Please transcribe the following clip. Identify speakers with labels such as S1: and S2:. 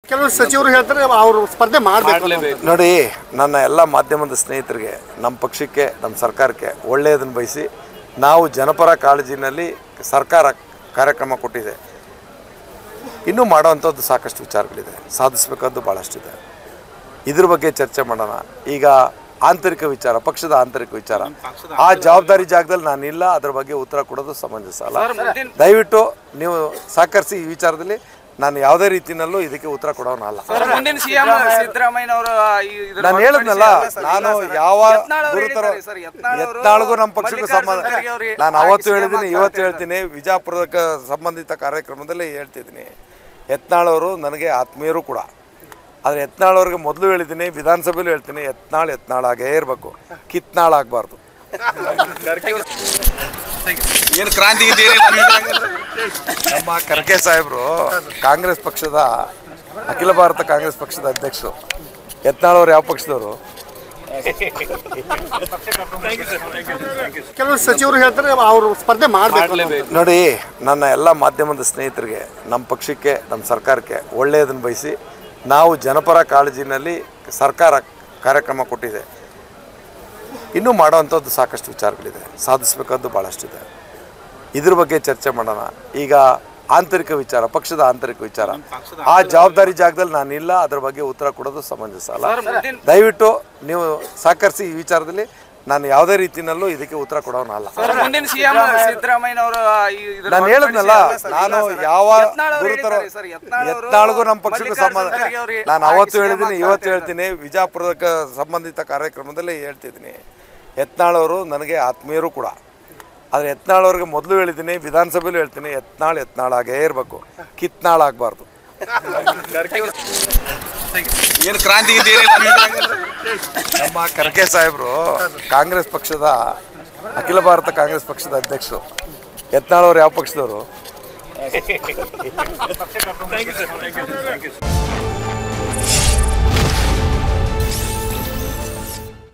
S1: ಕೆಲವರು ಸಚಿವರು ಹೇಳ್ತಾರೆ ಅವರು ಸ್ಪರ್ಧೆ ಮಾಡಬೇಕು
S2: ನೋಡಿ. ನನ್ನ ಎಲ್ಲ ಮಾಧ್ಯಮದ ಸ್ನೇಹಿತರಿಗೆ, ನಮ್ಮ ಪಕ್ಷಕ್ಕೆ, ನಮ್ಮ ಸರ್ಕಾರಕ್ಕೆ ಒಳ್ಳೆಯದನ್ನು ಬಯಸಿ, ನಾವು ಜನಪರ ಕಾಳಜಿನಲ್ಲಿ ಸರ್ಕಾರ ಕಾರ್ಯಕ್ರಮ ಕೊಟ್ಟಿದೆ. ಇನ್ನೂ ಮಾಡೋವಂಥದ್ದು ಸಾಕಷ್ಟು ವಿಚಾರಗಳಿದೆ, ಸಾಧಿಸಬೇಕಾದ್ದು ಭಾಳಷ್ಟಿದೆ. ಇದ್ರ ಬಗ್ಗೆ ಚರ್ಚೆ ಮಾಡೋಣ. ಈಗ ಆಂತರಿಕ ವಿಚಾರ, ಪಕ್ಷದ ಆಂತರಿಕ ವಿಚಾರ, ಆ ಜವಾಬ್ದಾರಿ ಜಾಗದಲ್ಲಿ ನಾನಿಲ್ಲ, ಅದ್ರ ಬಗ್ಗೆ ಉತ್ತರ ಕೊಡೋದು ಸಮಂಜಸ ಅಲ್ಲ. ದಯವಿಟ್ಟು ನೀವು ಸಹಕರಿಸಿ. ಈ ವಿಚಾರದಲ್ಲಿ ನಾನು ಯಾವುದೇ ರೀತಿಯಲ್ಲೂ ಇದಕ್ಕೆ ಉತ್ತರ ಕೊಡೋನಲ್ಲ. ನಾನು ಹೇಳಿದ್ನಲ್ಲ, ನಾನು ಯಾವ ಗುರುತರ ಯತ್ನಾಳ್ಗೂ ನಮ್ಮ ಪಕ್ಷಕ್ಕೂ ಸಂಬಂಧ, ನಾನು ಅವತ್ತು ಹೇಳಿದ್ದೀನಿ, ಇವತ್ತು ಹೇಳ್ತೀನಿ, ವಿಜಯಪುರದ ಸಂಬಂಧಿತ ಕಾರ್ಯಕ್ರಮದಲ್ಲಿ ಹೇಳ್ತಿದ್ದೀನಿ. ಯತ್ನಾಳವರು ನನಗೆ ಆತ್ಮೀಯರು ಕೂಡ. ಆದರೆ ಯತ್ನಾಳವ್ರಿಗೆ ಮೊದಲು ಹೇಳಿದ್ದೀನಿ, ವಿಧಾನಸಭೆಯಲ್ಲೂ ಹೇಳ್ತೀನಿ, ಯತ್ನಾಳಾಗೇ ಇರಬೇಕು, ಕಿತ್ನಾಳಾಗಬಾರ್ದು.
S3: ಏನು ಕ್ರಾಂತಿ
S2: ನಮ್ಮ ಖರ್ಗೆ ಸಾಹೇಬರು ಕಾಂಗ್ರೆಸ್ ಪಕ್ಷದ, ಅಖಿಲ ಭಾರತ ಕಾಂಗ್ರೆಸ್ ಪಕ್ಷದ ಅಧ್ಯಕ್ಷರು. ಯತ್ನಾಳವ್ರು ಯಾವ ಪಕ್ಷದವರು?
S1: ಕೆಲವರು ಸಚಿವರು ಹೇಳ್ತಾರೆ ಅವರು ಸ್ಪರ್ಧೆ ಮಾಡಬೇಕು.
S2: ನೋಡಿ, ನನ್ನ ಎಲ್ಲ ಮಾಧ್ಯಮದ ಸ್ನೇಹಿತರಿಗೆ, ನಮ್ಮ ಪಕ್ಷಕ್ಕೆ, ನಮ್ಮ ಸರ್ಕಾರಕ್ಕೆ ಒಳ್ಳೆಯದನ್ನು ಬಯಸಿ, ನಾವು ಜನಪರ ಕಾಳಜಿನಲ್ಲಿ ಸರ್ಕಾರ ಕಾರ್ಯಕ್ರಮ ಕೊಟ್ಟಿದೆ. ಇನ್ನೂ ಮಾಡೋವಂಥದ್ದು ಸಾಕಷ್ಟು ವಿಚಾರಗಳಿದೆ, ಸಾಧಿಸಬೇಕಾದ್ದು ಭಾಳಷ್ಟಿದೆ. ಇದ್ರ ಬಗ್ಗೆ ಚರ್ಚೆ ಮಾಡೋಣ. ಈಗ ಆಂತರಿಕ ವಿಚಾರ, ಪಕ್ಷದ ಆಂತರಿಕ ವಿಚಾರ, ಆ ಜವಾಬ್ದಾರಿ ಜಾಗದಲ್ಲಿ ನಾನಿಲ್ಲ, ಅದ್ರ ಬಗ್ಗೆ ಉತ್ತರ ಕೊಡೋದು ಸಮಂಜಸ ಅಲ್ಲ. ದಯವಿಟ್ಟು ನೀವು ಸಹಕರಿಸಿ. ಈ ವಿಚಾರದಲ್ಲಿ ನಾನು ಯಾವುದೇ ರೀತಿಯಲ್ಲೂ ಇದಕ್ಕೆ ಉತ್ತರ ಕೊಡೋನಲ್ಲ. ನಾನು ಹೇಳಿದ್ನಲ್ಲ, ನಾನು ಯಾವ ಗುರುತರ ಯತ್ನಾಳ್ಗೂ ನಮ್ಮ ಪಕ್ಷಕ್ಕೂ ಸಂಬಂಧ, ನಾನು ಅವತ್ತು ಹೇಳಿದ್ದೀನಿ, ಇವತ್ತು ಹೇಳ್ತೀನಿ, ವಿಜಯಪುರದ ಸಂಬಂಧಿತ ಕಾರ್ಯಕ್ರಮದಲ್ಲಿ ಹೇಳ್ತಿದ್ದೀನಿ. ಯತ್ನಾಳವರು ನನಗೆ ಆತ್ಮೀಯರು ಕೂಡ. ಆದರೆ ಯತ್ನಾಳವ್ರಿಗೆ ಮೊದಲು ಹೇಳಿದ್ದೀನಿ, ವಿಧಾನಸಭೆಯಲ್ಲೂ ಹೇಳ್ತೀನಿ, ಯತ್ನಾಳಾಗೇ ಇರಬೇಕು, ಕಿತ್ನಾಳಾಗಬಾರ್ದು.
S3: ಏನು ಕ್ರಾಂತಿ
S2: ನಮ್ಮ ಖರ್ಗೆ ಸಾಹೇಬರು ಕಾಂಗ್ರೆಸ್ ಪಕ್ಷದ, ಅಖಿಲ ಭಾರತ ಕಾಂಗ್ರೆಸ್ ಪಕ್ಷದ ಅಧ್ಯಕ್ಷರು. ಯತ್ನಾಳವ್ರು ಯಾವ ಪಕ್ಷದವರು?